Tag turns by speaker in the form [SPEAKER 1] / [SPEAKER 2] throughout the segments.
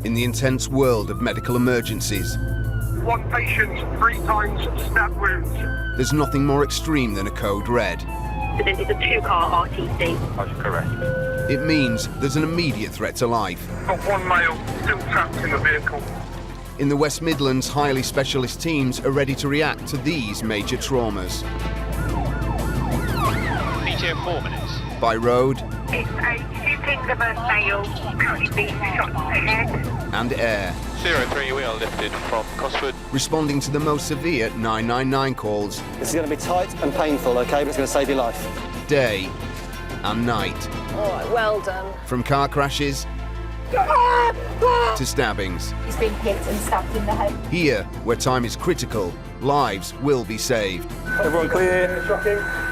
[SPEAKER 1] in the intense world of medical emergencies.
[SPEAKER 2] One patient, 3 times stab wounds.
[SPEAKER 1] There's nothing more extreme than a code red.
[SPEAKER 3] This is a 2-car RTC.
[SPEAKER 2] That's correct.
[SPEAKER 1] It means there's an immediate threat to life.
[SPEAKER 2] Got 1 male still trapped in the vehicle.
[SPEAKER 1] In the West Midlands, highly specialist teams are ready to react to these major traumas.
[SPEAKER 4] PTO 4 minutes.
[SPEAKER 1] By road
[SPEAKER 3] It's a shooting of a male currently being shot ahead.
[SPEAKER 1] and air,
[SPEAKER 4] 03, we are lifted from Cosford.
[SPEAKER 1] responding to the most severe 999 calls,
[SPEAKER 5] This is going to be tight and painful, OK, but it's going to save your life.
[SPEAKER 1] day and night.
[SPEAKER 6] All right, well done.
[SPEAKER 1] From car crashes to stabbings.
[SPEAKER 7] He's been hit and stabbed in the head.
[SPEAKER 1] Here, where time is critical, lives will be saved.
[SPEAKER 5] Everyone clear?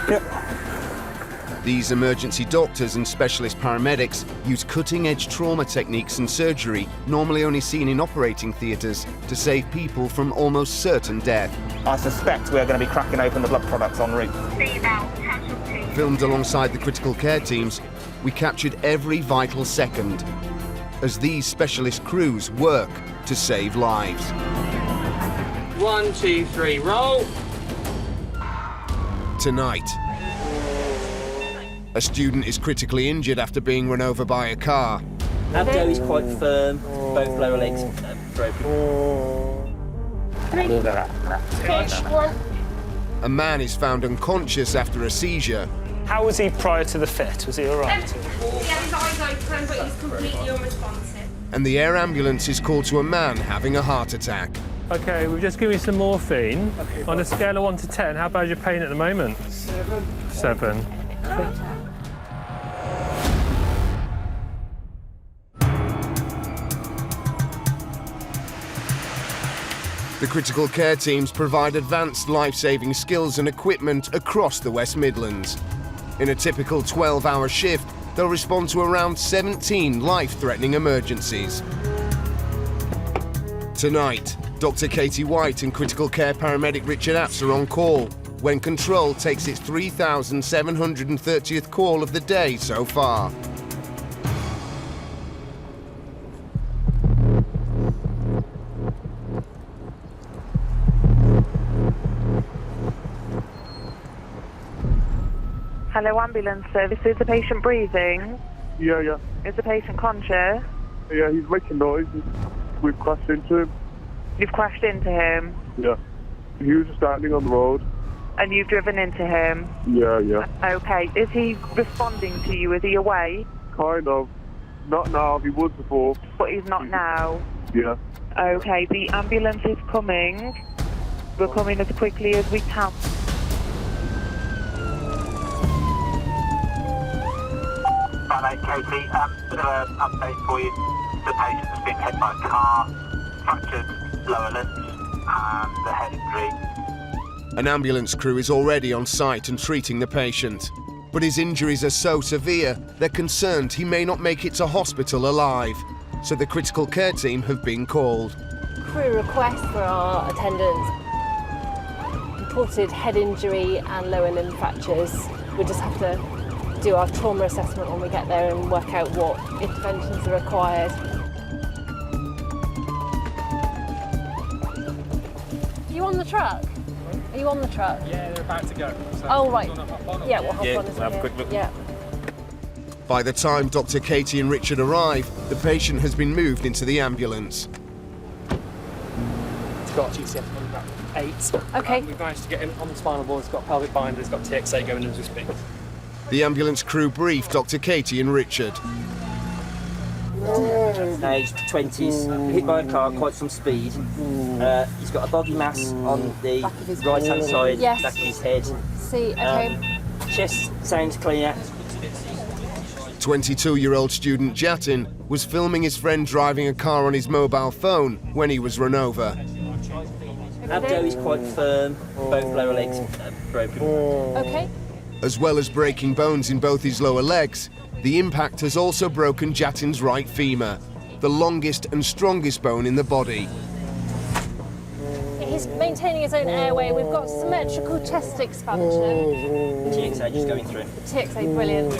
[SPEAKER 5] Yep.
[SPEAKER 1] These emergency doctors and specialist paramedics use cutting-edge trauma techniques and surgery normally only seen in operating theatres to save people from almost certain death.
[SPEAKER 5] I suspect we are going to be cracking open the blood products en route.
[SPEAKER 3] Female casualty.
[SPEAKER 1] Filmed alongside the critical care teams, we captured every vital second as these specialist crews work to save lives.
[SPEAKER 8] 1, 2, 3, roll.
[SPEAKER 1] Tonight, a student is critically injured after being run over by a car.
[SPEAKER 9] Abdo is quite firm, both lower legs broken.
[SPEAKER 1] A man is found unconscious after a seizure.
[SPEAKER 5] How was he prior to the fit? Was he all right?
[SPEAKER 6] He had his eyes open, but he's completely unresponsive.
[SPEAKER 1] And the air ambulance is called to a man having a heart attack.
[SPEAKER 10] OK, we've just given you some morphine. On a scale of 1 to 10, how bad is your pain at the moment? 7.
[SPEAKER 1] The critical care teams provide advanced life-saving skills and equipment across the West Midlands. In a typical 12-hour shift, they'll respond to around 17 life-threatening emergencies. Tonight, Dr. Katie White and critical care paramedic Richard Apps are on call when Control takes its 3,730th call of the day so far.
[SPEAKER 3] Hello, ambulance service. Is the patient breathing?
[SPEAKER 2] Yeah.
[SPEAKER 3] Is the patient conscious?
[SPEAKER 2] Yeah, he's making noise. We've crashed into him.
[SPEAKER 3] You've crashed into him?
[SPEAKER 2] Yeah. He was just standing on the road.
[SPEAKER 3] And you've driven into him?
[SPEAKER 2] Yeah.
[SPEAKER 3] Okay. Is he responding to you? Is he awake?
[SPEAKER 2] Kind of. Not now, he was before.
[SPEAKER 3] But he's not now?
[SPEAKER 2] Yeah.
[SPEAKER 3] Okay, the ambulance is coming. We're coming as quickly as we can.
[SPEAKER 11] Hello, Katie. Bit of an update for you. The patient has been hit by a car, fractured lower limbs, and the head injury.
[SPEAKER 1] An ambulance crew is already on site and treating the patient. But his injuries are so severe, they're concerned he may not make it to hospital alive. So the critical care team have been called.
[SPEAKER 6] Crew request for our attendants. Reported head injury and lower limb fractures. We just have to do our trauma assessment when we get there and work out what interventions are required. Are you on the truck? Are you on the truck?
[SPEAKER 10] Yeah, they're about to go. So
[SPEAKER 6] oh, right. Yeah, we'll hop on as
[SPEAKER 10] we'll have a quick look.
[SPEAKER 6] Yeah.
[SPEAKER 1] By the time Dr. Katie and Richard arrive, the patient has been moved into the ambulance.
[SPEAKER 10] It's got GCF on about 8.
[SPEAKER 6] Okay.
[SPEAKER 10] We've managed to get him on the spinal board. It's got pelvic binder. It's got TXA going as we speak.
[SPEAKER 1] The ambulance crew brief Dr. Katie and Richard.
[SPEAKER 9] Aged 20s, hit by a car, quite some speed. He's got a body mass on the right-hand side,
[SPEAKER 6] Yes.
[SPEAKER 9] back of his head.
[SPEAKER 6] See, okay.
[SPEAKER 9] Chest sounds clear.
[SPEAKER 1] 22-year-old student Jatin was filming his friend driving a car on his mobile phone when he was run over.
[SPEAKER 9] Abdo is quite firm, both lower legs broken.
[SPEAKER 6] Okay.
[SPEAKER 1] As well as breaking bones in both his lower legs, the impact has also broken Jatin's right femur, the longest and strongest bone in the body.
[SPEAKER 6] He's maintaining his own airway. We've got symmetrical chest expansion.
[SPEAKER 9] TXA just going through.
[SPEAKER 6] TXA, brilliant.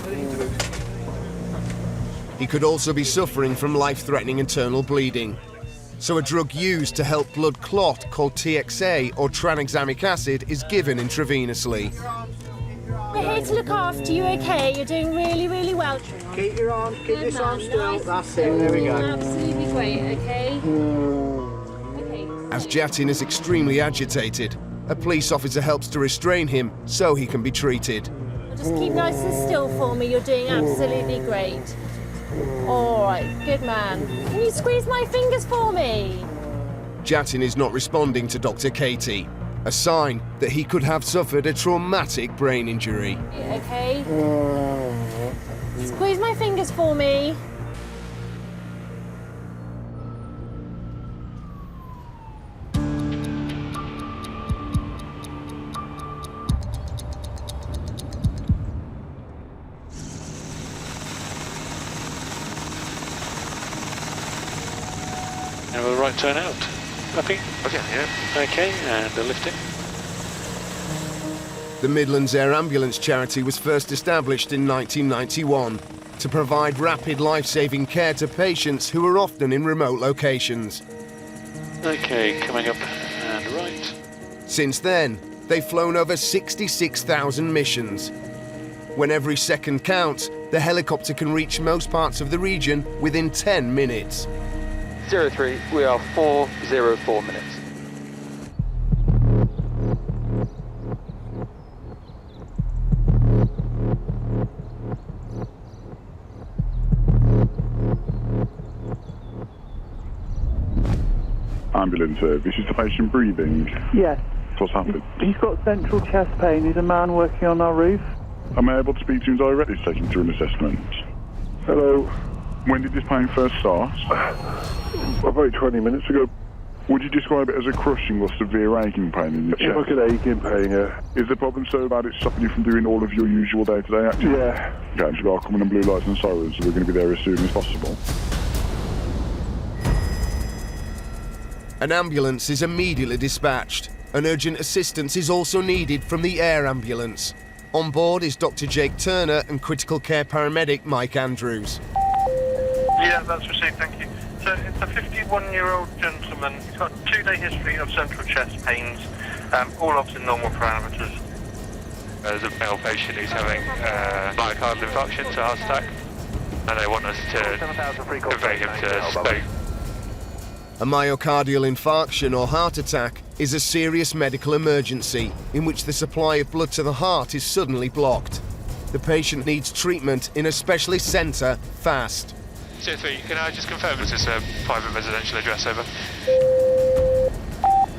[SPEAKER 1] He could also be suffering from life-threatening internal bleeding. So a drug used to help blood clot called TXA or tranexamic acid is given intravenously.
[SPEAKER 6] We're here to look after you, okay? You're doing really, really well.
[SPEAKER 8] Keep your arm, keep this arm still. That's it, there we go.
[SPEAKER 6] Absolutely great, okay?
[SPEAKER 1] As Jatin is extremely agitated, a police officer helps to restrain him so he can be treated.
[SPEAKER 6] Just keep nice and still for me. You're doing absolutely great. All right, good man. Can you squeeze my fingers for me?
[SPEAKER 1] Jatin is not responding to Dr. Katie, a sign that he could have suffered a traumatic brain injury.
[SPEAKER 6] Okay. Squeeze my fingers for me.
[SPEAKER 4] And we'll right turn out. Happy? Okay, yeah. Okay, and the lifting.
[SPEAKER 1] The Midlands Air Ambulance charity was first established in 1991 to provide rapid life-saving care to patients who are often in remote locations.
[SPEAKER 4] Okay, coming up and right.
[SPEAKER 1] Since then, they've flown over 66,000 missions. When every second counts, the helicopter can reach most parts of the region within 10 minutes.
[SPEAKER 12] 03, we are 404 minutes.
[SPEAKER 13] Ambulance service, is the patient breathing?
[SPEAKER 14] Yes.
[SPEAKER 13] What's happened?
[SPEAKER 14] He's got central chest pain. He's a man working on our roof.
[SPEAKER 13] Am I able to speak to him directly to take him through an assessment?
[SPEAKER 14] Hello.
[SPEAKER 13] When did this pain first start?
[SPEAKER 14] About 20 minutes ago.
[SPEAKER 13] Would you describe it as a crushing or severe aching pain in your chest?
[SPEAKER 14] Like an aching pain, yeah.
[SPEAKER 13] Is the problem so bad it's stopping you from doing all of your usual day-to-day activities?
[SPEAKER 14] Yeah.
[SPEAKER 13] Okay, so I'll come in on blue lights and sirens, so we're going to be there as soon as possible.
[SPEAKER 1] An ambulance is immediately dispatched, and urgent assistance is also needed from the air ambulance. On board is Dr. Jake Turner and critical care paramedic Mike Andrews.
[SPEAKER 2] Yeah, that's received, thank you. So it's a 51-year-old gentleman. He's got a 2-day history of central chest pains, all obviously normal parameters.
[SPEAKER 4] There's a male patient who's having myocardial infarction, so heart attack, and they want us to convey him to Stoke.
[SPEAKER 1] A myocardial infarction or heart attack is a serious medical emergency in which the supply of blood to the heart is suddenly blocked. The patient needs treatment in a specialist centre fast.
[SPEAKER 4] 03, can I just confirm this is a private residential address, over?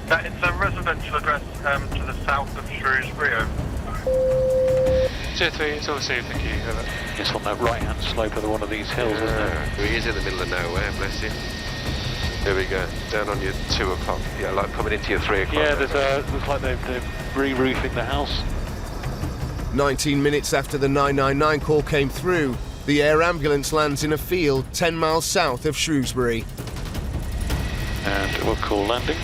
[SPEAKER 2] It's a residential address to the south of Shrewsbury.
[SPEAKER 4] 03, it's all received, thank you. It's on that right-hand slope of one of these hills, isn't it?
[SPEAKER 15] He is in the middle of nowhere, bless you. Here we go, down on your 2 o'clock. Yeah, like coming into your 3 o'clock.
[SPEAKER 4] Yeah, looks like they're re-roofing the house.
[SPEAKER 1] 19 minutes after the 999 call came through, the air ambulance lands in a field 10 miles south of Shrewsbury.
[SPEAKER 4] And we'll call landing.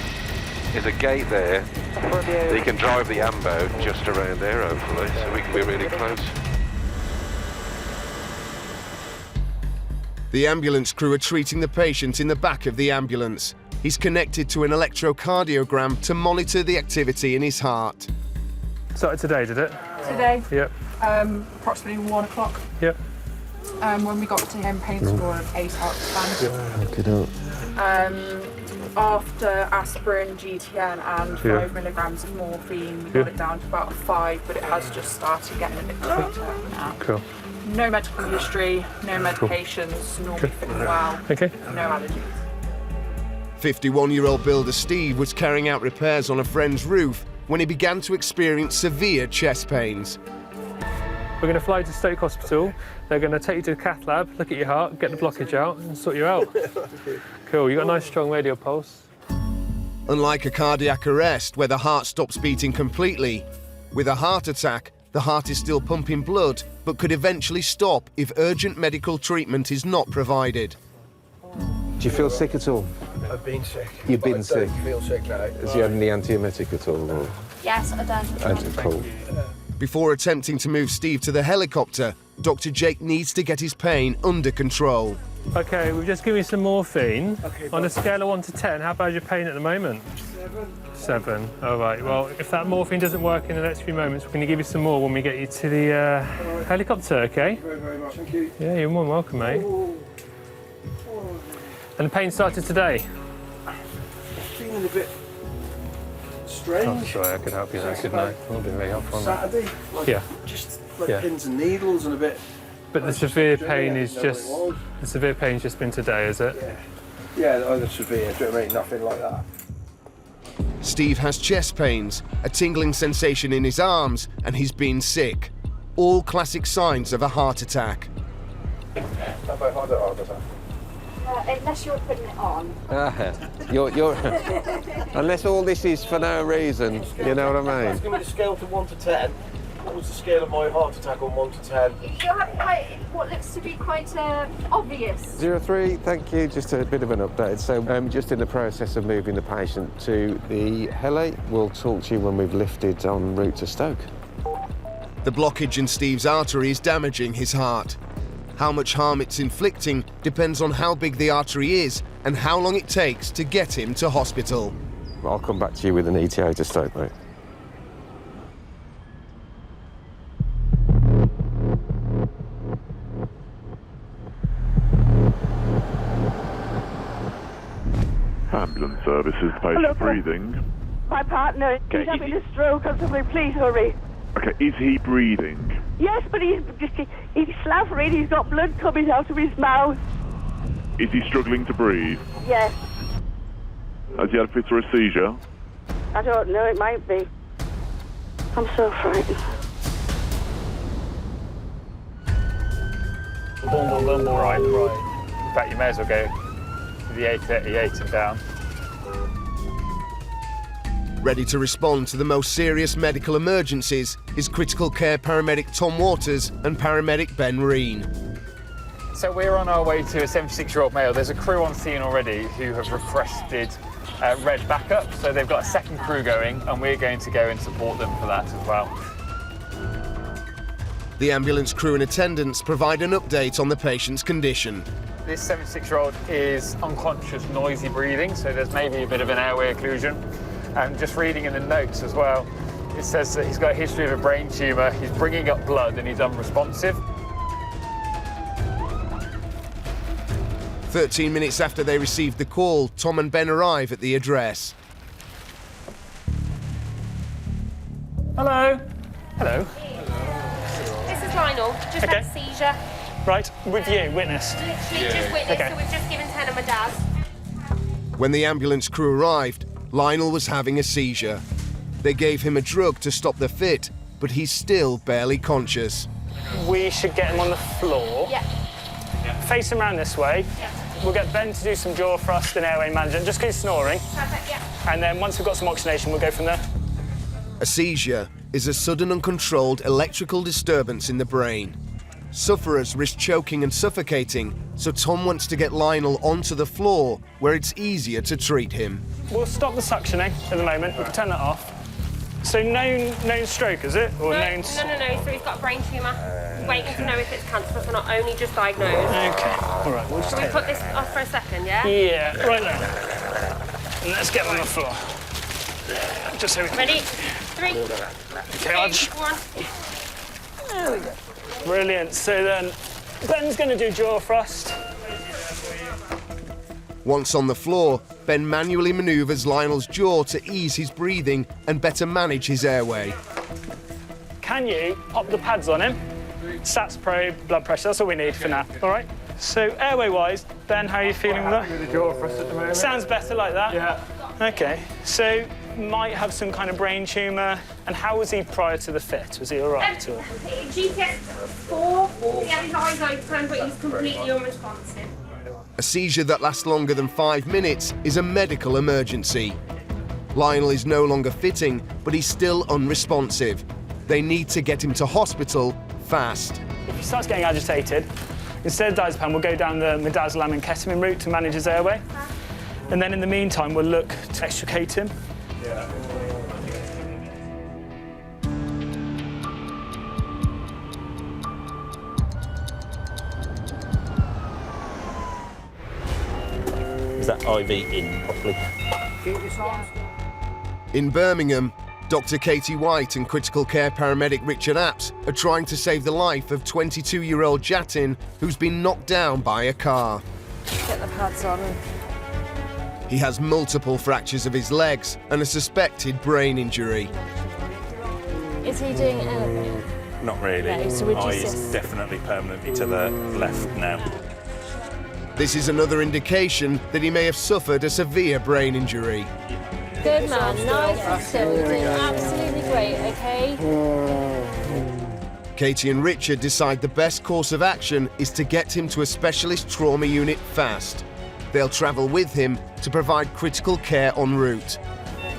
[SPEAKER 15] There's a gate there. So you can drive the ambo just around there, hopefully, so we can be really close.
[SPEAKER 1] The ambulance crew are treating the patient in the back of the ambulance. He's connected to an electrocardiogram to monitor the activity in his heart.
[SPEAKER 10] Started today, did it?
[SPEAKER 7] Today?
[SPEAKER 10] Yep.
[SPEAKER 7] Approximately 1 o'clock.
[SPEAKER 10] Yep.
[SPEAKER 7] When we got to him, pain score of 8 out of 10. After aspirin, GTN and 5 milligrams of morphine, we got it down to about a 5, but it has just started getting a bit tighter now.
[SPEAKER 10] Cool.
[SPEAKER 7] No medical history, no medications, normally fitting well,
[SPEAKER 10] okay.
[SPEAKER 7] No allergies.
[SPEAKER 1] 51-year-old builder Steve was carrying out repairs on a friend's roof when he began to experience severe chest pains.
[SPEAKER 10] We're going to fly to Stoke Hospital. They're going to take you to the cath lab, look at your heart, get the blockage out and sort you out. Cool, you've got a nice strong radial pulse.
[SPEAKER 1] Unlike a cardiac arrest where the heart stops beating completely, with a heart attack, the heart is still pumping blood but could eventually stop if urgent medical treatment is not provided.
[SPEAKER 16] Do you feel sick at all?
[SPEAKER 17] I've been sick.
[SPEAKER 16] You've been sick?
[SPEAKER 17] I feel sick now.
[SPEAKER 16] Has he had any antiemetic at all? Or?
[SPEAKER 7] Yes, I done.
[SPEAKER 16] Cool.
[SPEAKER 1] Before attempting to move Steve to the helicopter, Dr. Jake needs to get his pain under control.
[SPEAKER 10] Okay, we've just given you some morphine. Okay, on a scale of 1 to 10, how bad is your pain at the moment? 7. All right, well, if that morphine doesn't work in the next few moments, we're going to give you some more when we get you to the helicopter, okay?
[SPEAKER 17] Thank you very much, thank you.
[SPEAKER 10] Yeah, you're more than welcome, mate. And the pain started today?
[SPEAKER 17] Feeling a bit strange.
[SPEAKER 10] Oh, sorry, I could help you there, couldn't I? That would be very helpful.
[SPEAKER 17] Saturday? Like,
[SPEAKER 10] yeah.
[SPEAKER 17] Just like pins and needles and a bit...
[SPEAKER 10] But the severe pain is just... The severe pain's just been today, is it?
[SPEAKER 17] Yeah, the severe, do you know what I mean? Nothing like that.
[SPEAKER 1] Steve has chest pains, a tingling sensation in his arms, and he's been sick. All classic signs of a heart attack.
[SPEAKER 18] Unless you're putting it on.
[SPEAKER 16] You're unless all this is for no reason, you know what I mean?
[SPEAKER 17] Give me the scale to 1 to 10. What was the scale of my heart attack on 1 to 10?
[SPEAKER 18] You're having quite, what looks to be quite obvious.
[SPEAKER 16] 03, thank you. Just a bit of an update. So I'm just in the process of moving the patient to the heli. We'll talk to you when we've lifted en route to Stoke.
[SPEAKER 1] The blockage in Steve's artery is damaging his heart. How much harm it's inflicting depends on how big the artery is and how long it takes to get him to hospital.
[SPEAKER 16] I'll come back to you with an ETA to Stoke, mate.
[SPEAKER 13] Ambulance services, patient breathing.
[SPEAKER 19] My partner, he's having a stroke or something. Please hurry.
[SPEAKER 13] Okay, is he breathing?
[SPEAKER 19] Yes, but he's slavering. He's got blood coming out of his mouth.
[SPEAKER 13] Is he struggling to breathe?
[SPEAKER 19] Yes.
[SPEAKER 13] Has he had a fit or a seizure?
[SPEAKER 19] I don't know. It might be. I'm so frightened.
[SPEAKER 5] Boom, right. In fact, you may as well go to the 838 and down.
[SPEAKER 1] Ready to respond to the most serious medical emergencies is critical care paramedic Tom Waters and paramedic Ben Reen.
[SPEAKER 20] So we're on our way to a 76-year-old male. There's a crew on scene already who have requested red backup, so they've got a second crew going, and we're going to go and support them for that as well.
[SPEAKER 1] The ambulance crew and attendants provide an update on the patient's condition.
[SPEAKER 20] This 76-year-old is unconscious, noisy breathing, so there's maybe a bit of an airway occlusion. And just reading in the notes as well, it says that he's got a history of a brain tumour, he's bringing up blood and he's unresponsive.
[SPEAKER 1] 13 minutes after they received the call, Tom and Ben arrive at the address.
[SPEAKER 5] Hello. Hello.
[SPEAKER 21] This is Lionel, just had a seizure.
[SPEAKER 5] Right, with you, witness.
[SPEAKER 21] Literally just witnessed, so we've just given 10 of my dad's.
[SPEAKER 1] When the ambulance crew arrived, Lionel was having a seizure. They gave him a drug to stop the fit, but he's still barely conscious.
[SPEAKER 5] We should get him on the floor.
[SPEAKER 21] Yeah.
[SPEAKER 5] Face him around this way.
[SPEAKER 21] Yeah.
[SPEAKER 5] We'll get Ben to do some jaw thrust and airway management, just because he's snoring.
[SPEAKER 21] Perfect, yeah.
[SPEAKER 5] And then once we've got some oxygenation, we'll go from there.
[SPEAKER 1] A seizure is a sudden uncontrolled electrical disturbance in the brain. Sufferers risk choking and suffocating, so Tom wants to get Lionel onto the floor where it's easier to treat him.
[SPEAKER 5] We'll stop the suctioning at the moment. We can turn that off. So known stroke, is it? Or known...
[SPEAKER 21] No. So he's got a brain tumour. We're waiting to know if it's cancerous or not, only just diagnosed.
[SPEAKER 5] Okay. All right, we'll just
[SPEAKER 21] Shall we put this off for a second, yeah?
[SPEAKER 5] Yeah, right there. And let's get him on the floor. Just so we can...
[SPEAKER 21] Ready? 3,
[SPEAKER 5] okay,
[SPEAKER 21] 2, 1.
[SPEAKER 5] There we go. Brilliant. So then Ben's going to do jaw thrust.
[SPEAKER 1] Once on the floor, Ben manually manoeuvres Lionel's jaw to ease his breathing and better manage his airway.
[SPEAKER 5] Can you pop the pads on him? Sats probe, blood pressure, that's all we need for now, all right? So airway-wise, Ben, how are you feeling with that?
[SPEAKER 10] With the jaw thrust at the moment.
[SPEAKER 5] Sounds better like that?
[SPEAKER 10] Yeah.
[SPEAKER 5] Okay, so might have some kind of brain tumour. And how was he prior to the fit? Was he all right?
[SPEAKER 21] GPS 4, he had his eyes open, but he's completely unresponsive.
[SPEAKER 1] A seizure that lasts longer than 5 minutes is a medical emergency. Lionel is no longer fitting, but he's still unresponsive. They need to get him to hospital fast.
[SPEAKER 5] If he starts getting agitated, instead of diazepam, we'll go down the midazolam and ketamine route to manage his airway. And then in the meantime, we'll look to extricate him.
[SPEAKER 10] Yeah.
[SPEAKER 3] IV in properly.
[SPEAKER 1] In Birmingham, Dr. Katie White and critical care paramedic Richard Apps are trying to save the life of 22-year-old Jatin, who's been knocked down by a car.
[SPEAKER 6] Get the pads on.
[SPEAKER 1] He has multiple fractures of his legs and a suspected brain injury.
[SPEAKER 6] Is he doing anything?
[SPEAKER 3] Not really.
[SPEAKER 6] No, so would you
[SPEAKER 3] Eye is
[SPEAKER 6] assist?
[SPEAKER 3] definitely permanently to the left now.
[SPEAKER 1] This is another indication that he may have suffered a severe brain injury.
[SPEAKER 6] Good man, nice and still. You're doing absolutely great, okay?
[SPEAKER 1] Katie and Richard decide the best course of action is to get him to a specialist trauma unit fast. They'll travel with him to provide critical care en route.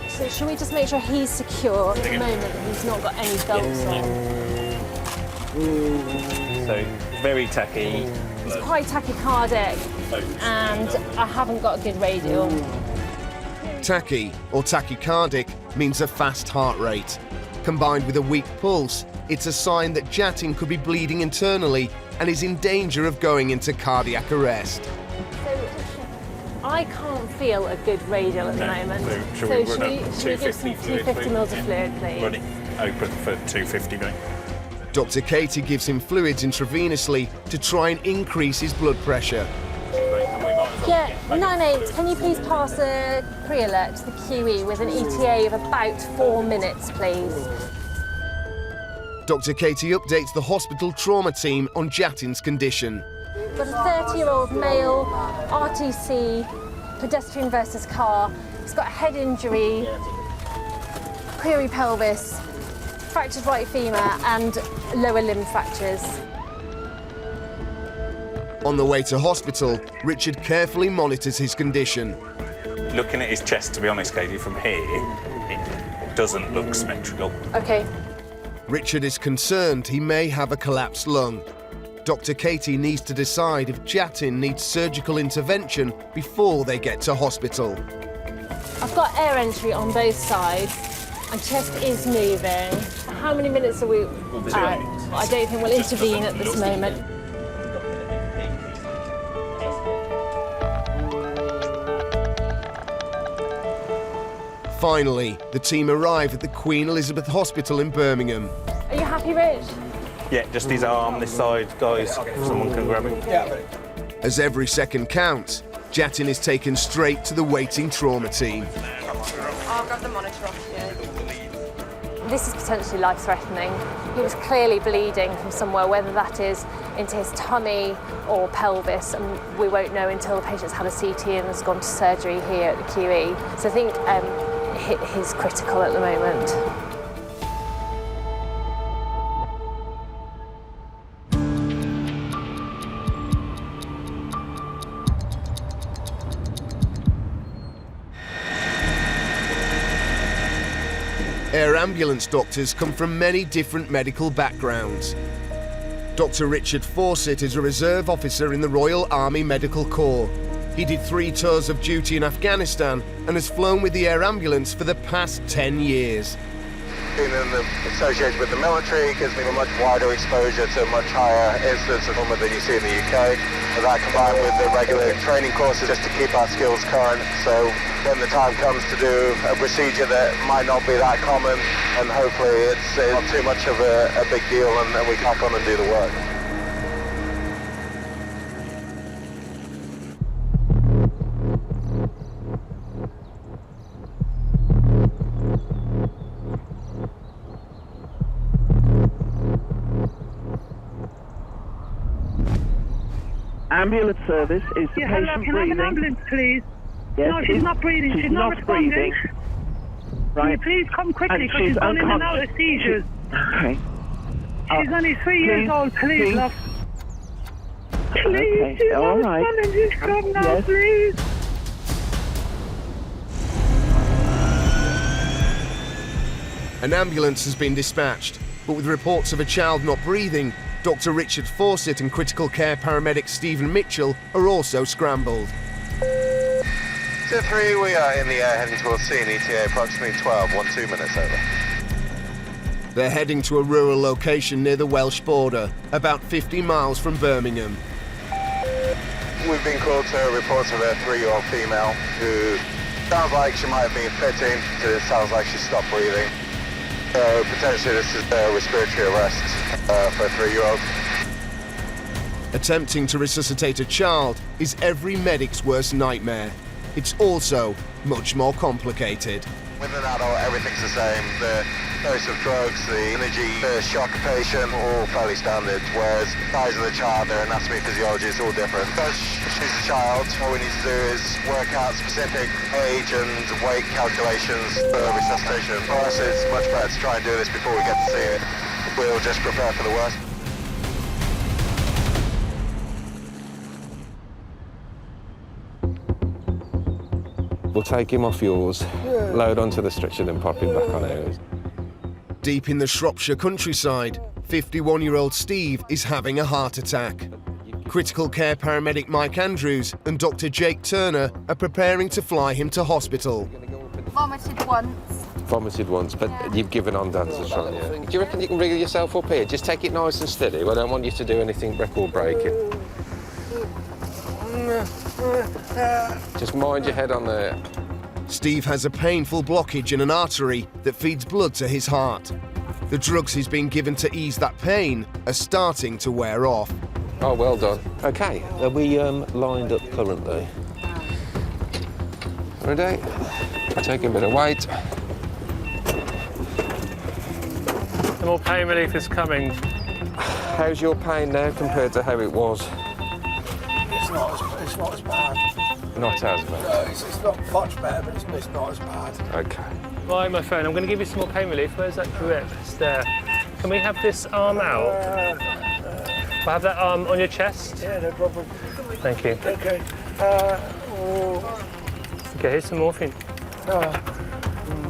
[SPEAKER 6] So should we just make sure he's secure at the moment? He's not got any belts on.
[SPEAKER 3] So, very tacky.
[SPEAKER 6] He's quite tachycardic and I haven't got a good radial.
[SPEAKER 1] Tachy, or tachycardic, means a fast heart rate. Combined with a weak pulse, it's a sign that Jatin could be bleeding internally and is in danger of going into cardiac arrest.
[SPEAKER 6] I can't feel a good radial at the moment.
[SPEAKER 3] So
[SPEAKER 6] should
[SPEAKER 3] should
[SPEAKER 6] we give some 250 mils of fluid, please?
[SPEAKER 3] Run it open for 250 mil.
[SPEAKER 1] Dr. Katie gives him fluids intravenously to try and increase his blood pressure.
[SPEAKER 6] Yeah, 98, can you please pass a pre-alert to the QE with an ETA of about 4 minutes, please?
[SPEAKER 1] Dr. Katie updates the hospital trauma team on Jatin's condition.
[SPEAKER 6] Got a 30-year-old male, RTC, pedestrian versus car. He's got a head injury, query pelvis, fractured right femur and lower limb fractures.
[SPEAKER 1] On the way to hospital, Richard carefully monitors his condition.
[SPEAKER 3] Looking at his chest, to be honest, Katie, from here, it doesn't look symmetrical.
[SPEAKER 6] Okay.
[SPEAKER 1] Richard is concerned he may have a collapsed lung. Dr. Katie needs to decide if Jatin needs surgical intervention before they get to hospital.
[SPEAKER 6] I've got air entry on both sides and chest is moving. How many minutes are we at? I don't think we'll intervene at this moment.
[SPEAKER 1] Finally, the team arrive at the Queen Elizabeth Hospital in Birmingham.
[SPEAKER 6] Are you happy, Rich?
[SPEAKER 3] Yeah, just his arm this side, guys, if someone can grab him.
[SPEAKER 1] As every second counts, Jatin is taken straight to the waiting trauma team.
[SPEAKER 6] I'll grab the monitor off you. This is potentially life-threatening. He was clearly bleeding from somewhere, whether that is into his tummy or pelvis, and we won't know until the patient's had a CT and has gone to surgery here at the QE. So I think he's critical at the moment.
[SPEAKER 1] Air ambulance doctors come from many different medical backgrounds. Dr. Richard Fawcett is a reserve officer in the Royal Army Medical Corps. He did 3 tours of duty in Afghanistan and has flown with the air ambulance for the past 10 years.
[SPEAKER 11] Being associated with the military gives me a much wider exposure to a much higher incidence of trauma than you see in the UK. And that combined with the regular training courses just to keep our skills current. So when the time comes to do a procedure that might not be that common, and hopefully it's not too much of a big deal and we crack on and do the work.
[SPEAKER 14] Ambulance service, is the patient
[SPEAKER 19] hello, can
[SPEAKER 14] breathing?
[SPEAKER 19] I have an ambulance, please?
[SPEAKER 14] Yes,
[SPEAKER 19] no, she's not breathing. She's not responding.
[SPEAKER 14] breathing. Right.
[SPEAKER 19] Can you please come quickly
[SPEAKER 14] And
[SPEAKER 19] because she's gone in and out of seizures.
[SPEAKER 14] Okay.
[SPEAKER 19] She's only 3 years old. Please, love. Please,
[SPEAKER 14] Okay,
[SPEAKER 19] she's
[SPEAKER 14] all
[SPEAKER 19] not
[SPEAKER 14] right.
[SPEAKER 19] responding. She's come now,
[SPEAKER 14] Yes.
[SPEAKER 19] please.
[SPEAKER 1] An ambulance has been dispatched, but with reports of a child not breathing, Dr. Richard Fawcett and critical care paramedic Stephen Mitchell are also scrambled.
[SPEAKER 11] 2-3, we are in the air heading towards sea and ETA approximately 12, 2 minutes over.
[SPEAKER 1] They're heading to a rural location near the Welsh border, about 50 miles from Birmingham.
[SPEAKER 11] We've been called to reports of a 3-year-old female who sounds like she might have been fitting, it sounds like she stopped breathing. So potentially this is a respiratory arrest for a 3-year-old.
[SPEAKER 1] Attempting to resuscitate a child is every medic's worst nightmare. It's also much more complicated.
[SPEAKER 11] With an adult, everything's the same. The dose of drugs, the energy, the shock patient, all fairly standard. Whereas the size of the child, their anatomy, physiology is all different. Because she's a child, all we need to do is work out specific age and weight calculations for resuscitation. For us, it's much better to try and do this before we get to see it. We'll just prepare for the worst.
[SPEAKER 16] We'll take him off yours, load onto the stretcher, then pop him back on ours.
[SPEAKER 1] Deep in the Shropshire countryside, 51-year-old Steve is having a heart attack. Critical care paramedic Mike Andrews and Dr. Jake Turner are preparing to fly him to hospital.
[SPEAKER 18] Vomited once.
[SPEAKER 16] Vomited once, but you've given on Danzatron, yeah. Do you reckon you can wriggle yourself up here? Just take it nice and steady. I don't want you to do anything record-breaking. Just mind your head on there.
[SPEAKER 1] Steve has a painful blockage in an artery that feeds blood to his heart. The drugs he's been given to ease that pain are starting to wear off.
[SPEAKER 16] Oh, well done. OK, are we lined up currently? Ready? Take a bit of weight.
[SPEAKER 10] Some more pain relief is coming.
[SPEAKER 16] How's your pain now compared to how it was?
[SPEAKER 17] It's not as bad.
[SPEAKER 16] Not as bad?
[SPEAKER 17] No, it's not much better, but it's not as bad.
[SPEAKER 16] OK.
[SPEAKER 10] Right, my friend, I'm going to give you some more pain relief. Where's that grip? It's there. Can we have this arm out? We'll have that arm on your chest?
[SPEAKER 17] Yeah, no problem.
[SPEAKER 10] Thank you.
[SPEAKER 17] OK.
[SPEAKER 10] OK, here's some morphine.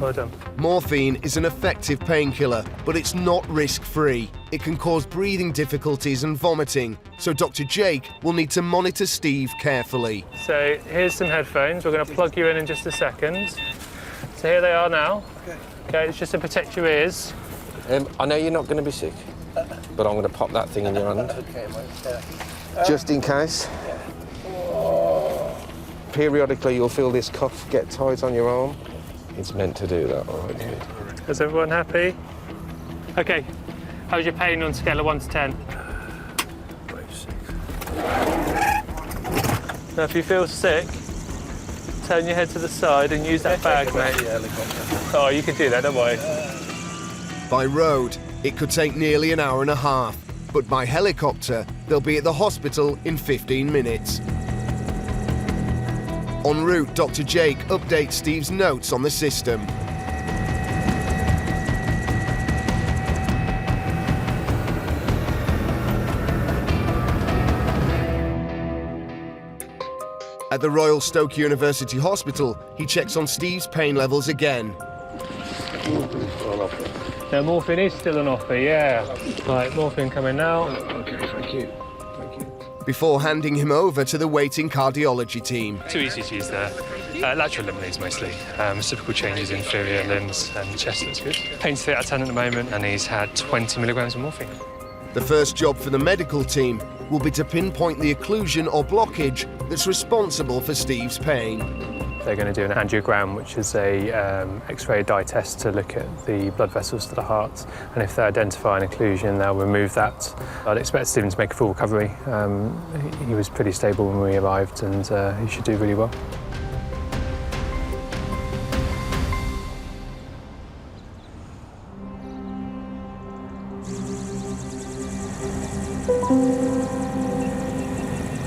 [SPEAKER 10] Well done.
[SPEAKER 1] Morphine is an effective painkiller, but it's not risk-free. It can cause breathing difficulties and vomiting, so Dr. Jake will need to monitor Steve carefully.
[SPEAKER 10] So here's some headphones. We're going to plug you in just a second. So here they are now. OK, it's just to protect your ears.
[SPEAKER 16] I know you're not going to be sick, but I'm going to pop that thing in your hand.
[SPEAKER 17] OK, mate.
[SPEAKER 16] Just in case. Periodically, you'll feel this cuff get tight on your arm. It's meant to do that, all right, dude.
[SPEAKER 10] Is everyone happy? OK. How's your pain on a scale of 1 to 10? Now, if you feel sick, turn your head to the side and use that bag, mate. Oh, you can do that, don't worry.
[SPEAKER 1] By road, it could take nearly an hour and a half, but by helicopter, they'll be at the hospital in 15 minutes. En route, Dr. Jake updates Steve's notes on the system. At the Royal Stoke University Hospital, he checks on Steve's pain levels again.
[SPEAKER 10] The morphine is still on offer, yeah. Right, morphine coming now.
[SPEAKER 17] OK, thank you.
[SPEAKER 1] Before handing him over to the waiting cardiology team.
[SPEAKER 10] 2 ECGs there. Lateral limb leads mostly. Typical changes in inferior limbs and chest looks good. Pain's 3 out of 10 at the moment, and he's had 20 milligrams of morphine.
[SPEAKER 1] The first job for the medical team will be to pinpoint the occlusion or blockage that's responsible for Steve's pain.
[SPEAKER 10] They're going to do an angiogram, which is a X-ray dye test to look at the blood vessels to the heart. And if they identify an occlusion, they'll remove that. I'd expect Stephen to make a full recovery. He was pretty stable when we arrived, and he should do really well.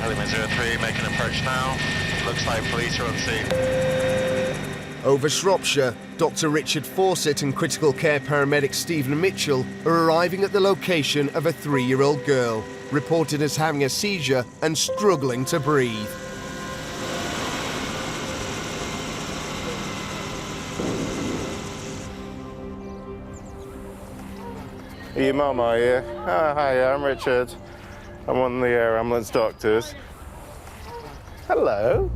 [SPEAKER 11] Element 03 making approach now. Looks like police are on scene.
[SPEAKER 1] Over Shropshire, Dr. Richard Fawcett and critical care paramedic Stephen Mitchell are arriving at the location of a 3-year-old girl, reported as having a seizure and struggling to breathe.
[SPEAKER 9] Are you mum, are you? Oh, hi, I'm Richard. I'm one of the air ambulance doctors. Hello.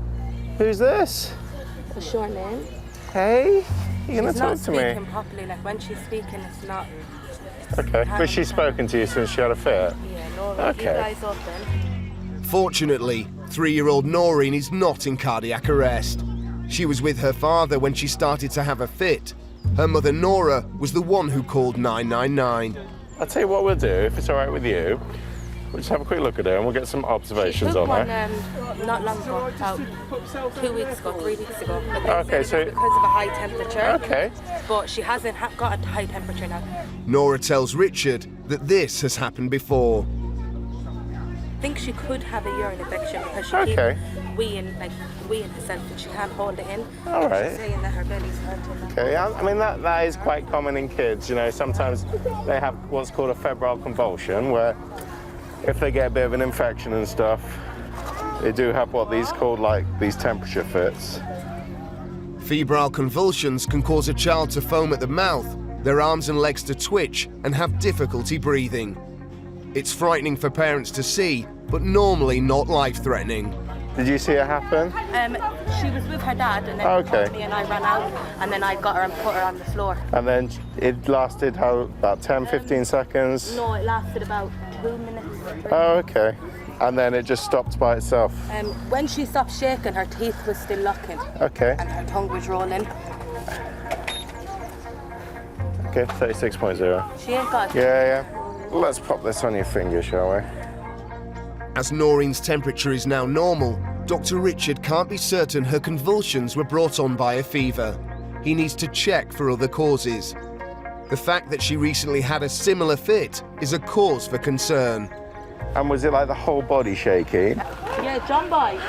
[SPEAKER 9] Who's this?
[SPEAKER 22] What's your name?
[SPEAKER 9] Hey, you gonna
[SPEAKER 22] She's
[SPEAKER 9] talk
[SPEAKER 22] not
[SPEAKER 9] to me?
[SPEAKER 22] speaking properly. Like when she's speaking, it's not.
[SPEAKER 9] Okay. But she's spoken to you since she had a fit?
[SPEAKER 22] Yeah, no.
[SPEAKER 9] Okay.
[SPEAKER 22] You guys open.
[SPEAKER 1] Fortunately, 3-year-old Noreen is not in cardiac arrest. She was with her father when she started to have a fit. Her mother, Nora, was the one who called 999.
[SPEAKER 9] I'll tell you what we'll do, if it's all right with you. We'll just have a quick look at her and we'll get some observations on her.
[SPEAKER 22] Not long ago, about 2 weeks ago, 3 weeks ago. But
[SPEAKER 9] Okay, so
[SPEAKER 22] because of a high temperature.
[SPEAKER 9] Okay.
[SPEAKER 22] But she hasn't got a high temperature now.
[SPEAKER 1] Nora tells Richard that this has happened before.
[SPEAKER 22] I think she could have a urine infection because she
[SPEAKER 9] Okay.
[SPEAKER 22] keeps weeing herself and she can't hold it in.
[SPEAKER 9] All right.
[SPEAKER 22] She's saying that her belly's hurting.
[SPEAKER 9] Okay, I mean, that is quite common in kids. You know, sometimes they have what's called a febrile convulsion, where if they get a bit of an infection and stuff, they do have what these called these temperature fits.
[SPEAKER 1] Febrile convulsions can cause a child to foam at the mouth, their arms and legs to twitch, and have difficulty breathing. It's frightening for parents to see, but normally not life-threatening.
[SPEAKER 9] Did you see it happen?
[SPEAKER 22] She was with her dad and then me and I ran out and then I got her and put her on the floor.
[SPEAKER 9] And then it lasted about 10, 15 seconds?
[SPEAKER 22] No, it lasted about 2 minutes.
[SPEAKER 9] Oh, okay. And then it just stopped by itself?
[SPEAKER 22] When she stopped shaking, her teeth were still locking.
[SPEAKER 9] Okay.
[SPEAKER 22] And her tongue was rolling.
[SPEAKER 9] Okay, 36.0.
[SPEAKER 22] She ain't got it.
[SPEAKER 9] Yeah. Let's pop this on your finger, shall we?
[SPEAKER 1] As Noreen's temperature is now normal, Dr. Richard can't be certain her convulsions were brought on by a fever. He needs to check for other causes. The fact that she recently had a similar fit is a cause for concern.
[SPEAKER 9] And was it like the whole body shaking?
[SPEAKER 22] Yeah, John Boy.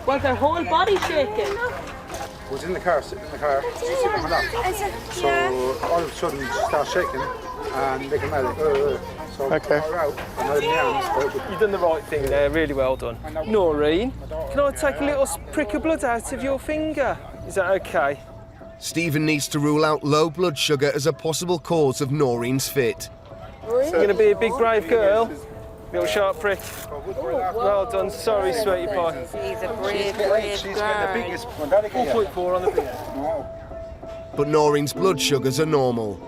[SPEAKER 22] Was her whole body shaking?
[SPEAKER 8] Was in the car, sitting in the car, sitting on my lap. So all of a sudden she starts shaking and making medic. So I got her out and I had my hands.
[SPEAKER 12] You've done the right thing there, really well done. Noreen, can I take a little prick of blood out of your finger? Is that okay?
[SPEAKER 1] Stephen needs to rule out low blood sugar as a possible cause of Noreen's fit.
[SPEAKER 12] You're going to be a big brave girl. Little sharp prick. Well done, sorry sweetie pie.
[SPEAKER 22] She's a brave girl.
[SPEAKER 12] 4.4 on the biggest.
[SPEAKER 1] But Noreen's blood sugars are normal.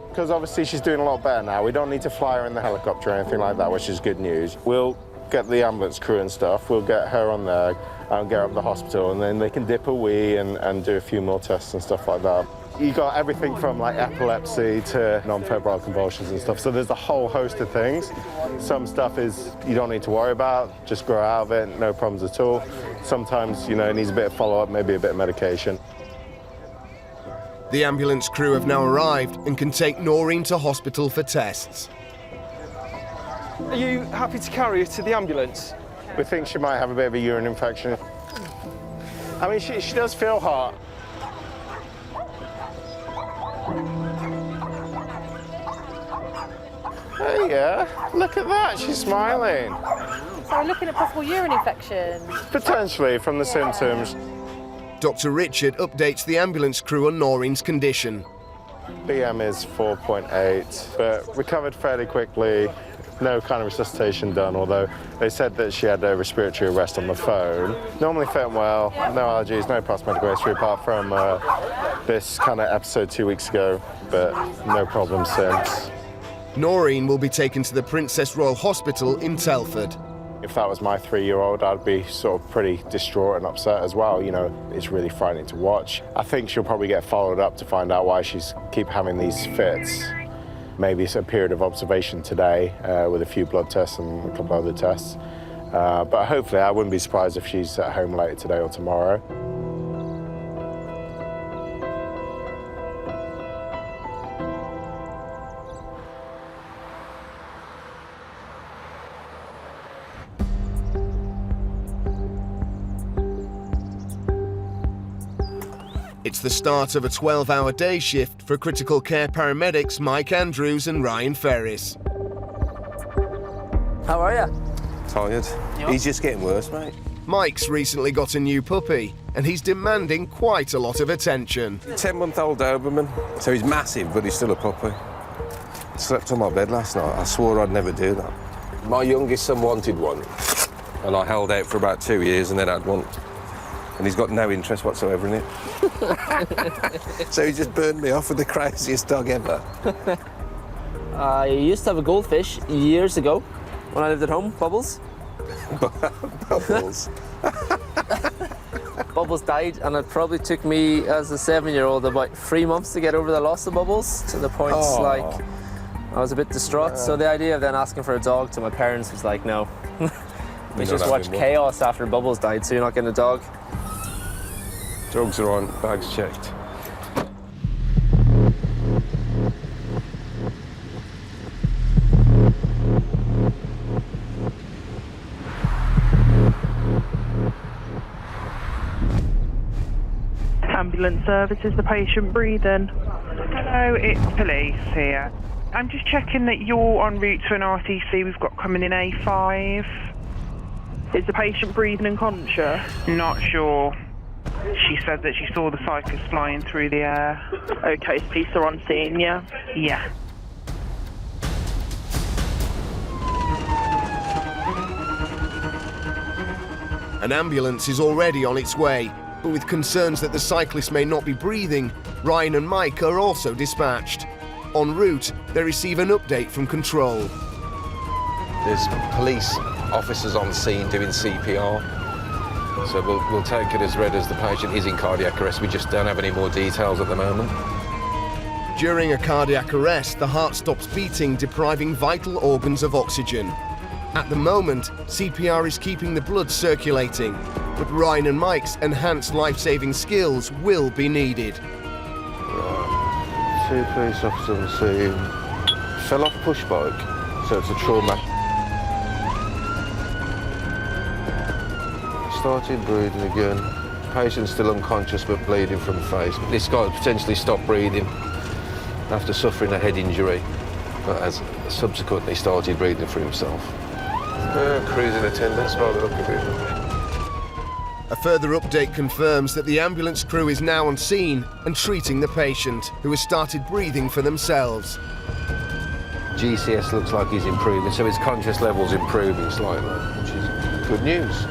[SPEAKER 9] Because obviously she's doing a lot better now. We don't need to fly her in the helicopter or anything like that, which is good news. We'll get the ambulance crew and stuff. We'll get her on there and get her up to the hospital, and then they can dip a wee and do a few more tests and stuff like that. You got everything from like epilepsy to non-febrile convulsions and stuff. So there's a whole host of things. Some stuff is you don't need to worry about, just grow out of it, no problems at all. Sometimes, you know, it needs a bit of follow-up, maybe a bit of medication.
[SPEAKER 1] The ambulance crew have now arrived and can take Noreen to hospital for tests.
[SPEAKER 12] Are you happy to carry her to the ambulance?
[SPEAKER 9] We think she might have a bit of a urine infection. I mean, she does feel hot. Hey, yeah, look at that, she's smiling.
[SPEAKER 23] So we're looking at possible urine infection?
[SPEAKER 9] Potentially, from the symptoms.
[SPEAKER 1] Dr. Richard updates the ambulance crew on Noreen's condition.
[SPEAKER 9] BM is 4.8, but recovered fairly quickly. No kind of resuscitation done, although they said that she had a respiratory arrest on the phone. Normally fit well, no allergies, no past medical history apart from this kind of episode 2 weeks ago, but no problems since.
[SPEAKER 1] Noreen will be taken to the Princess Royal Hospital in Telford.
[SPEAKER 9] If that was my 3-year-old, I'd be sort of pretty distraught and upset as well. You know, it's really frightening to watch. I think she'll probably get followed up to find out why she's keep having these fits. Maybe it's a period of observation today with a few blood tests and a couple of other tests. But hopefully I wouldn't be surprised if she's at home later today or tomorrow.
[SPEAKER 1] It's the start of a 12-hour day shift for critical care paramedics Mike Andrews and Ryan Ferris.
[SPEAKER 24] How are you?
[SPEAKER 16] Tired. He's just getting worse, mate.
[SPEAKER 1] Mike's recently got a new puppy, and he's demanding quite a lot of attention.
[SPEAKER 16] 10-month-old Doberman. So he's massive, but he's still a puppy. Slept on my bed last night. I swore I'd never do that. My youngest son wanted one, and I held out for about 2 years and then had one. And he's got no interest whatsoever in it. So he just burned me off with the craziest dog ever.
[SPEAKER 24] I used to have a goldfish years ago when I lived at home, Bubbles.
[SPEAKER 16] Bubbles?
[SPEAKER 24] Bubbles died, and it probably took me as a 7-year-old about 3 months to get over the loss of Bubbles, to the point like I was a bit distraught. So the idea of then asking for a dog to my parents was like, no. We just watched chaos after Bubbles died, so you're not getting a dog.
[SPEAKER 16] Dogs are on, bags checked.
[SPEAKER 2] Ambulance service, is the patient breathing? Hello, it's police here. I'm just checking that you're en route to an RTC we've got coming in A5. Is the patient breathing and conscious? Not sure. She said that she saw the cyclist flying through the air. Okay, so police are on scene, yeah? Yeah.
[SPEAKER 1] An ambulance is already on its way, but with concerns that the cyclist may not be breathing, Ryan and Mike are also dispatched. En route, they receive an update from control.
[SPEAKER 16] There's police officers on scene doing CPR. So we'll take it as read as the patient is in cardiac arrest. We just don't have any more details at the moment.
[SPEAKER 1] During a cardiac arrest, the heart stops beating, depriving vital organs of oxygen. At the moment, CPR is keeping the blood circulating, but Ryan and Mike's enhanced life-saving skills will be needed.
[SPEAKER 9] Right. 2 police officers on the scene. Fell off push bike, so it's a trauma. Started breathing again. Patient's still unconscious but bleeding from the face. This guy potentially stopped breathing after suffering a head injury, but has subsequently started breathing for himself. Cruising attendants by the look of it.
[SPEAKER 1] A further update confirms that the ambulance crew is now on scene and treating the patient, who has started breathing for themselves.
[SPEAKER 16] GCS looks like he's improving, so his conscious level's improving slightly, which is good news.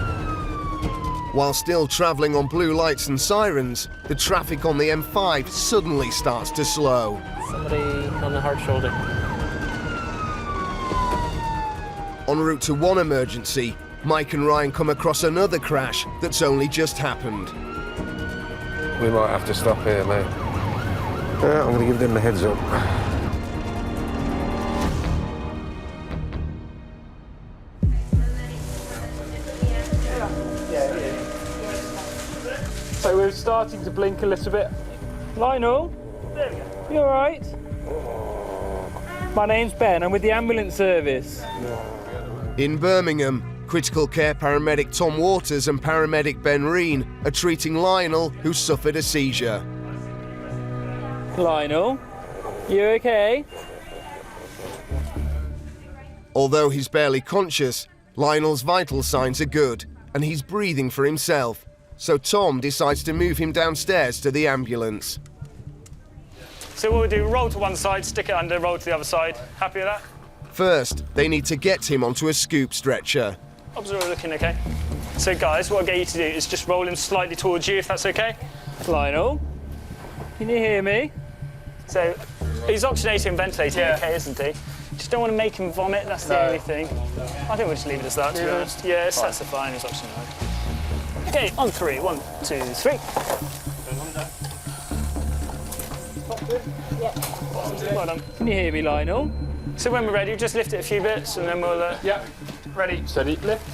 [SPEAKER 1] While still travelling on blue lights and sirens, the traffic on the M5 suddenly starts to slow.
[SPEAKER 24] Somebody on the hard shoulder.
[SPEAKER 1] En route to one emergency, Mike and Ryan come across another crash that's only just happened.
[SPEAKER 16] We might have to stop here, mate. I'm going to give them the heads up.
[SPEAKER 12] So we're starting to blink a little bit. Lionel, you all right? My name's Ben, I'm with the ambulance service.
[SPEAKER 1] In Birmingham, critical care paramedic Tom Waters and paramedic Ben Reen are treating Lionel, who suffered a seizure.
[SPEAKER 12] Lionel, you okay?
[SPEAKER 1] Although he's barely conscious, Lionel's vital signs are good, and he's breathing for himself. So Tom decides to move him downstairs to the ambulance.
[SPEAKER 5] So what we'll do, roll to one side, stick it under, roll to the other side. Happy with that?
[SPEAKER 1] First, they need to get him onto a scoop stretcher.
[SPEAKER 5] Observer looking okay. So guys, what I'll get you to do is just roll him slightly towards you, if that's okay.
[SPEAKER 12] Lionel, can you hear me?
[SPEAKER 5] So he's oxygenating and ventilating okay, isn't he? Just don't want to make him vomit, that's the only thing. I think we'll just leave it as that, to be honest. Yes, that's fine, he's oxygenated. Okay, on 3, 1, 2, 3. Well done.
[SPEAKER 12] Can you hear me, Lionel?
[SPEAKER 5] So when we're ready, just lift it a few bits and then we'll...
[SPEAKER 12] Yeah, ready, steady, lift.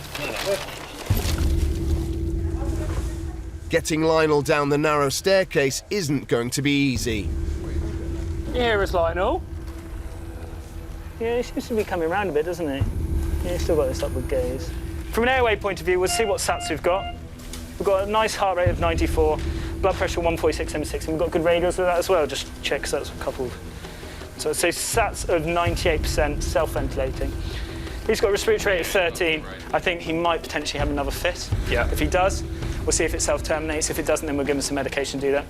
[SPEAKER 1] Getting Lionel down the narrow staircase isn't going to be easy.
[SPEAKER 12] Can you hear us, Lionel?
[SPEAKER 5] Yeah, he seems to be coming around a bit, doesn't he? Yeah, he's still got this upward gaze. From an airway point of view, we'll see what sats we've got. We've got a nice heart rate of 94, blood pressure 146 M6, and we've got good radials with that as well, just check because that's coupled. So I'd say sats of 98%, self-ventilating. He's got a respiratory rate of 13. I think he might potentially have another fit. Yeah. If he does, we'll see if it self-terminates. If it doesn't, then we'll give him some medication to do that.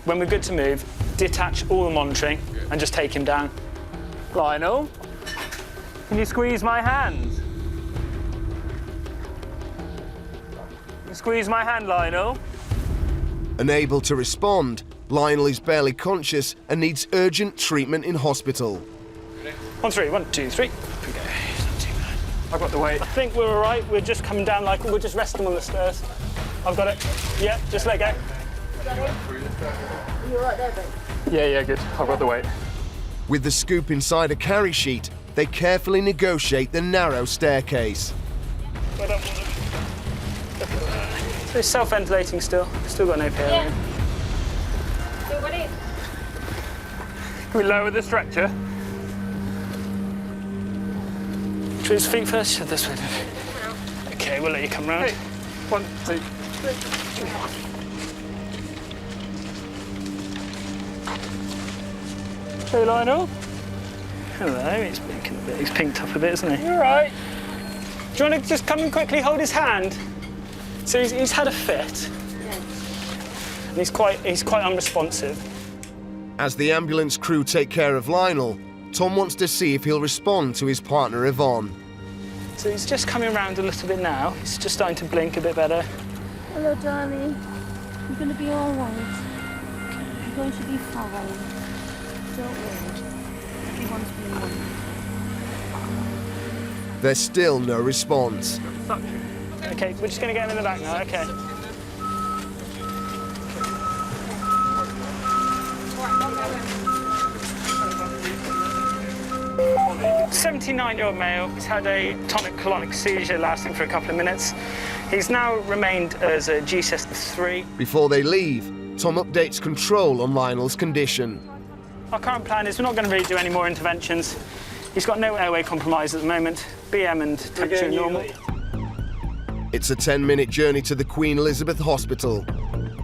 [SPEAKER 5] When we're good to move, detach all the monitoring and just take him down.
[SPEAKER 12] Lionel, can you squeeze my hand? Squeeze my hand, Lionel.
[SPEAKER 1] Unable to respond, Lionel is barely conscious and needs urgent treatment in hospital.
[SPEAKER 5] On 3, 1, 2, 3. Okay, it's not too bad. I've got the weight. I think we're all right. We're just coming down like we'll just rest him on the stairs. I've got it. Yeah, just let go.
[SPEAKER 22] You all right there, babe?
[SPEAKER 20] Yeah, good. I've got the weight.
[SPEAKER 1] With the scoop inside a carry sheet, they carefully negotiate the narrow staircase.
[SPEAKER 5] So it's self-ventilating still. Still got no pain.
[SPEAKER 21] So what is?
[SPEAKER 20] Can we lower the stretcher?
[SPEAKER 5] Should his feet first? Should this way? Okay, we'll let you come round.
[SPEAKER 20] Hey, 1, 2, 3.
[SPEAKER 5] Hey, Lionel. Hello, he's blinking a bit. He's pinked up a bit, isn't he?
[SPEAKER 20] You all right?
[SPEAKER 5] Do you want to just come and quickly hold his hand? So he's had a fit. And he's quite unresponsive.
[SPEAKER 1] As the ambulance crew take care of Lionel, Tom wants to see if he'll respond to his partner Yvonne.
[SPEAKER 5] So he's just coming around a little bit now. He's just starting to blink a bit better.
[SPEAKER 22] Hello, darling. You're going to be all right. You're going to be fine. Don't worry. Everyone's been waiting.
[SPEAKER 1] There's still no response.
[SPEAKER 5] Okay, we're just going to get him in the back now, okay. 79-year-old male. He's had a tonic-clonic seizure lasting for a couple of minutes. He's now remained as a GCS 3.
[SPEAKER 1] Before they leave, Tom updates control on Lionel's condition.
[SPEAKER 5] Our current plan is we're not going to really do any more interventions. He's got no airway compromise at the moment. BM and temperature normal.
[SPEAKER 1] It's a 10-minute journey to the Queen Elizabeth Hospital.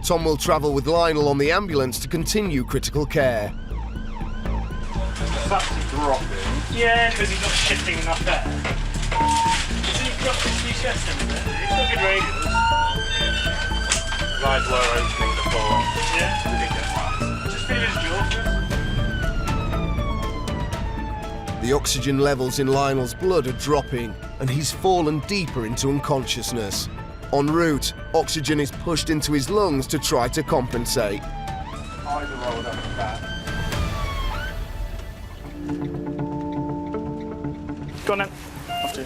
[SPEAKER 1] Tom will travel with Lionel on the ambulance to continue critical care.
[SPEAKER 20] That's dropping.
[SPEAKER 5] Yeah, because he's not shifting enough there. So you've got his GCS in there. He's got good radials.
[SPEAKER 9] Right low opening the floor.
[SPEAKER 5] Yeah. Just feel his jaw first.
[SPEAKER 1] The oxygen levels in Lionel's blood are dropping, and he's fallen deeper into unconsciousness. En route, oxygen is pushed into his lungs to try to compensate.
[SPEAKER 20] Eyes are rolled up and back.
[SPEAKER 5] Go on then. Off to.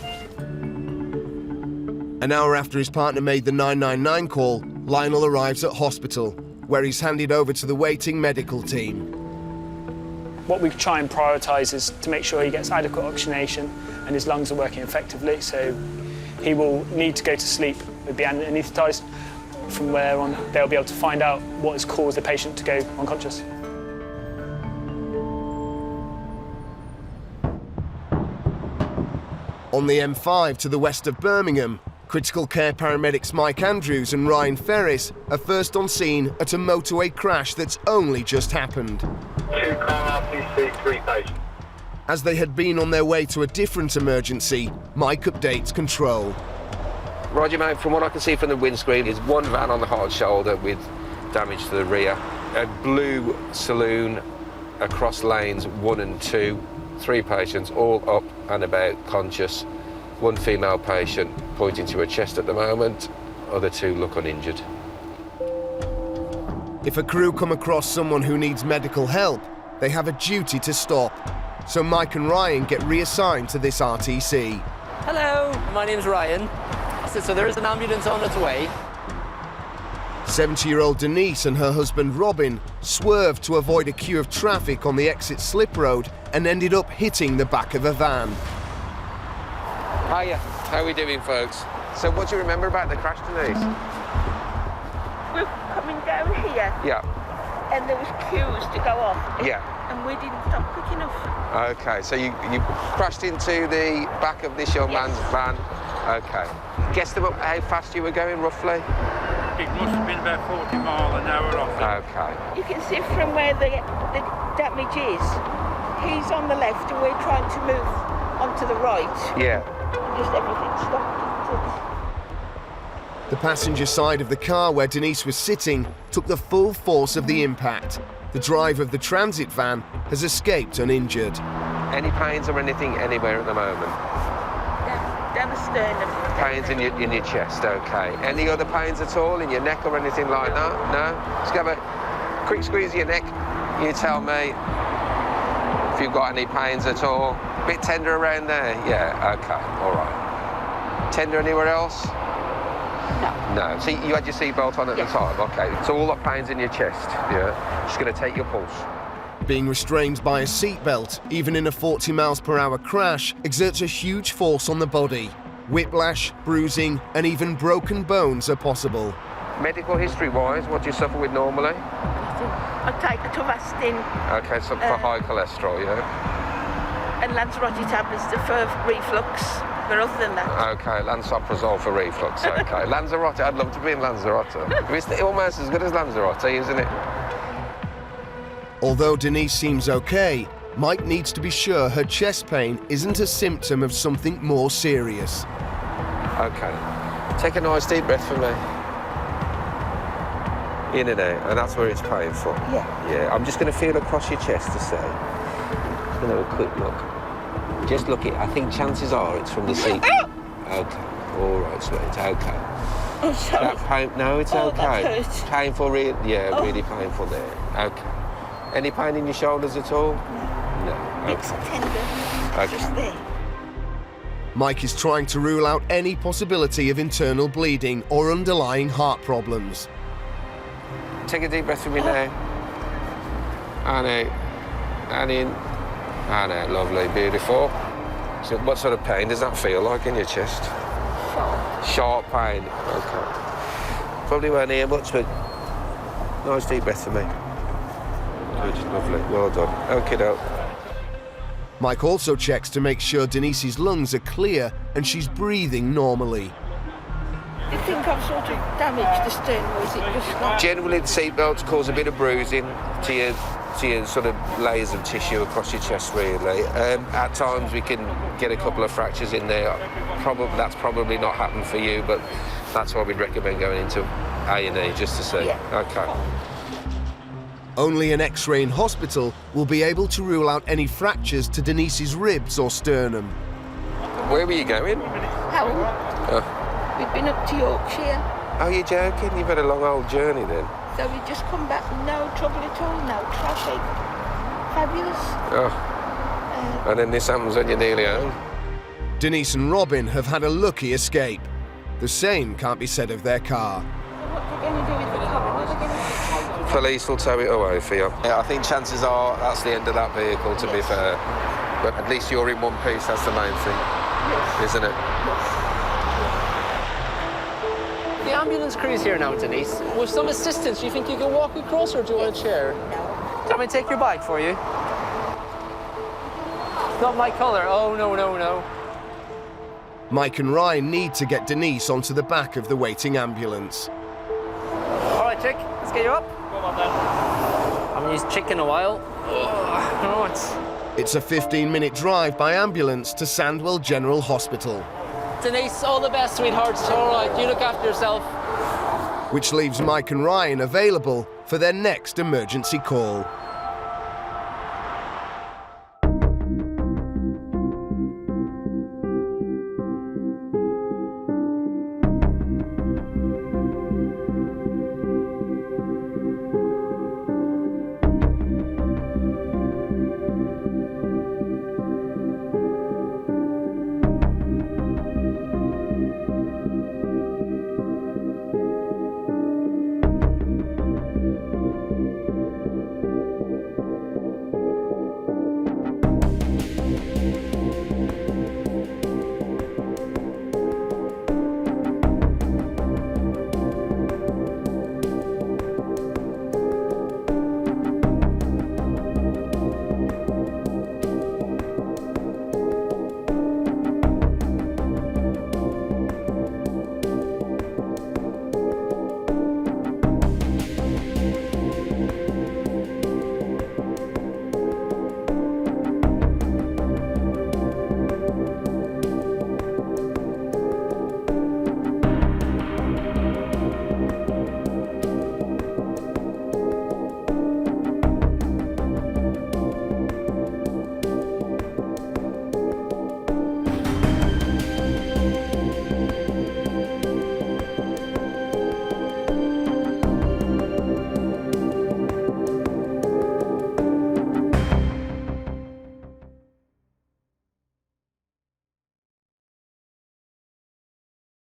[SPEAKER 1] An hour after his partner made the 999 call, Lionel arrives at hospital, where he's handed over to the waiting medical team.
[SPEAKER 5] What we try and prioritise is to make sure he gets adequate oxygenation and his lungs are working effectively, so he will need to go to sleep with the anaesthetised. From where on, they'll be able to find out what has caused the patient to go unconscious.
[SPEAKER 1] On the M5 to the west of Birmingham, critical care paramedics Mike Andrews and Ryan Ferris are first on scene at a motorway crash that's only just happened.
[SPEAKER 11] 2-car RTC, 3 patients.
[SPEAKER 1] As they had been on their way to a different emergency, Mike updates control.
[SPEAKER 16] Roger, mate, from what I can see from the windscreen, is one van on the hard shoulder with damage to the rear, a blue saloon across lanes 1 and 2, 3 patients all up and about conscious, 1 female patient pointing to her chest at the moment, other 2 look uninjured.
[SPEAKER 1] If a crew come across someone who needs medical help, they have a duty to stop. So Mike and Ryan get reassigned to this RTC.
[SPEAKER 24] Hello, my name's Ryan. So there is an ambulance on its way.
[SPEAKER 1] 70-year-old Denise and her husband Robin swerved to avoid a queue of traffic on the exit slip road and ended up hitting the back of a van.
[SPEAKER 16] Hiya, how are we doing, folks? So what do you remember about the crash, Denise?
[SPEAKER 19] We're coming down here.
[SPEAKER 16] Yeah.
[SPEAKER 19] And there was queues to go off.
[SPEAKER 16] Yeah.
[SPEAKER 19] And we didn't stop quick enough.
[SPEAKER 16] Okay, so you crashed into the back of this young man's van. Okay. Guesstimate how fast you were going, roughly?
[SPEAKER 12] It must have been about 40 miles an hour off.
[SPEAKER 16] Okay.
[SPEAKER 19] You can see from where the damage is. He's on the left and we're trying to move onto the right.
[SPEAKER 16] Yeah.
[SPEAKER 19] Just everything stopped.
[SPEAKER 1] The passenger side of the car where Denise was sitting took the full force of the impact. The driver of the transit van has escaped uninjured.
[SPEAKER 16] Any pains or anything anywhere at the moment?
[SPEAKER 19] Down the sternum.
[SPEAKER 16] Pains in your chest, okay. Any other pains at all in your neck or anything like that? No? Just have a quick squeeze of your neck. You tell me if you've got any pains at all. Bit tender around there? Yeah, okay, all right. Tender anywhere else? No. So you had your seatbelt on at the time? Okay. So all that pain's in your chest, yeah? Just going to take your pulse.
[SPEAKER 1] Being restrained by a seatbelt, even in a 40 miles per hour crash, exerts a huge force on the body. Whiplash, bruising, and even broken bones are possible.
[SPEAKER 16] Medical history-wise, what do you suffer with normally?
[SPEAKER 19] I take a Tuvastin.
[SPEAKER 16] Okay, so for high cholesterol, yeah?
[SPEAKER 19] And Lanzarote tablets for reflux. But other than that.
[SPEAKER 16] Okay, lansoprazole for reflux, okay. Lanzarote, I'd love to be in Lanzarote. It's almost as good as Lanzarote, isn't it?
[SPEAKER 1] Although Denise seems okay, Mike needs to be sure her chest pain isn't a symptom of something more serious.
[SPEAKER 16] Okay. Take a nice deep breath for me. In and out, and that's where it's painful.
[SPEAKER 19] Yeah.
[SPEAKER 16] Yeah, I'm just going to feel across your chest to say. Just going to have a quick look. Just look it. I think chances are it's from the seat. Okay. All right, sweet. Okay.
[SPEAKER 19] Oh, sorry.
[SPEAKER 16] That pain? No, it's okay.
[SPEAKER 19] That hurts.
[SPEAKER 16] Painful, really painful there. Okay. Any pain in your shoulders at all? No.
[SPEAKER 19] It's tender.
[SPEAKER 16] Okay.
[SPEAKER 19] Just there.
[SPEAKER 1] Mike is trying to rule out any possibility of internal bleeding or underlying heart problems.
[SPEAKER 16] Take a deep breath for me now. And out. And in. And out. Lovely. Beautiful. So what sort of pain does that feel like in your chest?
[SPEAKER 19] Sharp.
[SPEAKER 16] Sharp pain. Okay. Probably won't hear much, but nice deep breath for me. Good. Lovely. Well done. Okay, doke.
[SPEAKER 1] Mike also checks to make sure Denise's lungs are clear and she's breathing normally.
[SPEAKER 19] Do you think I've sort of damaged the sternum, or is it just like...
[SPEAKER 16] Generally, the seatbelts cause a bit of bruising to your sort of layers of tissue across your chest, really. At times, we can get a couple of fractures in there. That's probably not happened for you, but that's why we'd recommend going into A&E just to see.
[SPEAKER 19] Yeah.
[SPEAKER 16] Okay.
[SPEAKER 1] Only an X-ray in hospital will be able to rule out any fractures to Denise's ribs or sternum.
[SPEAKER 16] Where were you going?
[SPEAKER 19] Home. We've been up to Yorkshire.
[SPEAKER 16] Oh, you're joking? You've had a long old journey then.
[SPEAKER 19] So we've just come back, no trouble at all, no traffic. Fabulous.
[SPEAKER 16] Oh. And then this happens when you're nearly home.
[SPEAKER 1] Denise and Robin have had a lucky escape. The same can't be said of their car.
[SPEAKER 19] What are they going to do with the car? What are they going to do?
[SPEAKER 16] Police will tow it away for you. Yeah, I think chances are that's the end of that vehicle, to be fair. But at least you're in one piece, that's the main thing, isn't it?
[SPEAKER 24] The ambulance crew is here now, Denise. With some assistance, do you think you can walk across, or do you want a chair?
[SPEAKER 19] No.
[SPEAKER 24] Do you want me to take your bag for you? Not my colour. Oh, no.
[SPEAKER 1] Mike and Ryan need to get Denise onto the back of the waiting ambulance.
[SPEAKER 24] All right, Chick, let's get you up. Come on, then. I haven't used Chick in a while.
[SPEAKER 1] It's a 15-minute drive by ambulance to Sandwell General Hospital.
[SPEAKER 24] Denise, all the best, sweetheart. It's all right. You look after yourself.
[SPEAKER 1] Which leaves Mike and Ryan available for their next emergency call.